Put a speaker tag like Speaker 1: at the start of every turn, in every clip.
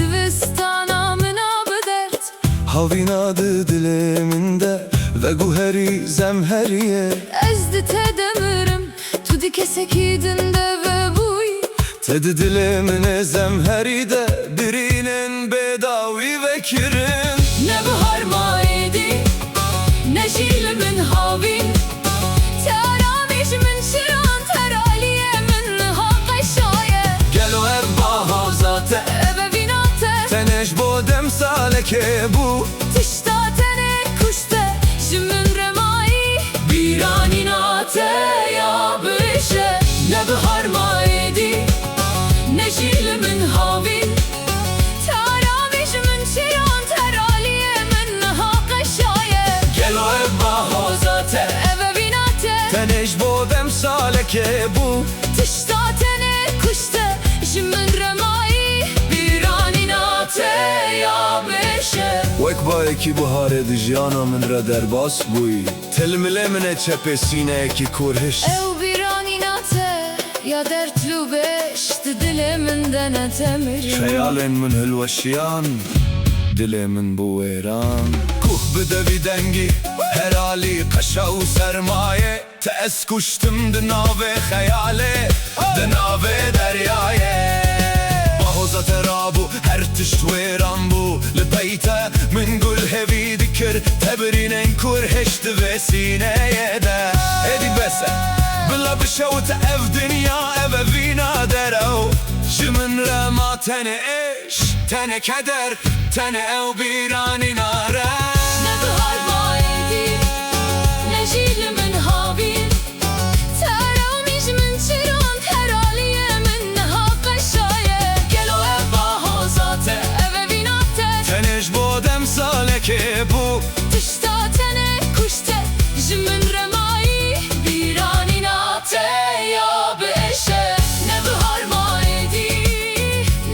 Speaker 1: Divistana münabedert
Speaker 2: Havinadı diliminde ve guheri zemheriye
Speaker 1: ezdi tedemirim tudi kesekidinde ve buy
Speaker 2: Tedi dilimine zemheride birinin bedavi vekirin
Speaker 1: ne bahar maidi ne şilimin havin teramiş şiran teraliye min haqqa şaye
Speaker 2: Gelo ev bahazate
Speaker 1: eve vinate
Speaker 2: Teneş bodem saleke bu
Speaker 1: tişta tene kuşte jimin remai biraninate ya bişe ne bahar maidi ne şilimin havin teramiş şiran teraliye min haqqa şaye
Speaker 2: Gelo ev bahazate
Speaker 1: eve vinate
Speaker 2: Teneş bodem saleke bu
Speaker 1: tişta tene kuşte jimin remai biraninate ya bişe
Speaker 2: Wek bayeki buhar edijana min re derbas buy Telmile mine çepe sine ki kurhiş
Speaker 1: ev biraninate ya dertlu beşti diliminden etemirim
Speaker 2: Şeyalen min hülveşiyan Dilimin bu eran Kuh bidevi dengi Herali kaşa u sermaye Tees kuştum dinave hayale Dinave deryaye Bahoza terabu her tişt veran bu Libeyte min gül hevi dikir Tebrinen kurheşti ve sineye de Edi bese Bila bişevt ev dünya eve vina derau Jimin rema tene eş Tene keder Tene ev birani nare
Speaker 1: ne bahar maidi ne şilimin havin teramiş min şiran teraliye min haqqa şaye gelo ev bahozate eve vinate
Speaker 2: Teneş bodem saleke bu
Speaker 1: tişta tene kuşte jimin remai biraninate ya beşe ne bahar maidi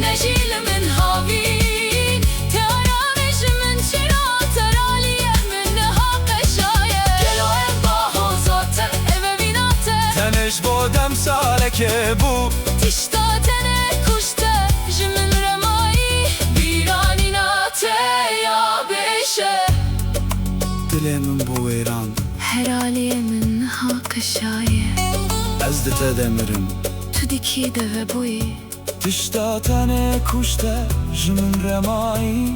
Speaker 1: ne şilimin havin teramiş min şiran teraliye min haqqa şaye gelo ev bahozate eve vinate
Speaker 2: Teneş bodem saleke bu
Speaker 1: tişta tene kuşte jimin remai biraninate ya beşe
Speaker 2: Dilimin bu eran
Speaker 1: heraliye min haqqa şaye
Speaker 2: Ez dite demirim
Speaker 1: tu dikide ve buy
Speaker 2: Tişta tane kuşte Jimin remai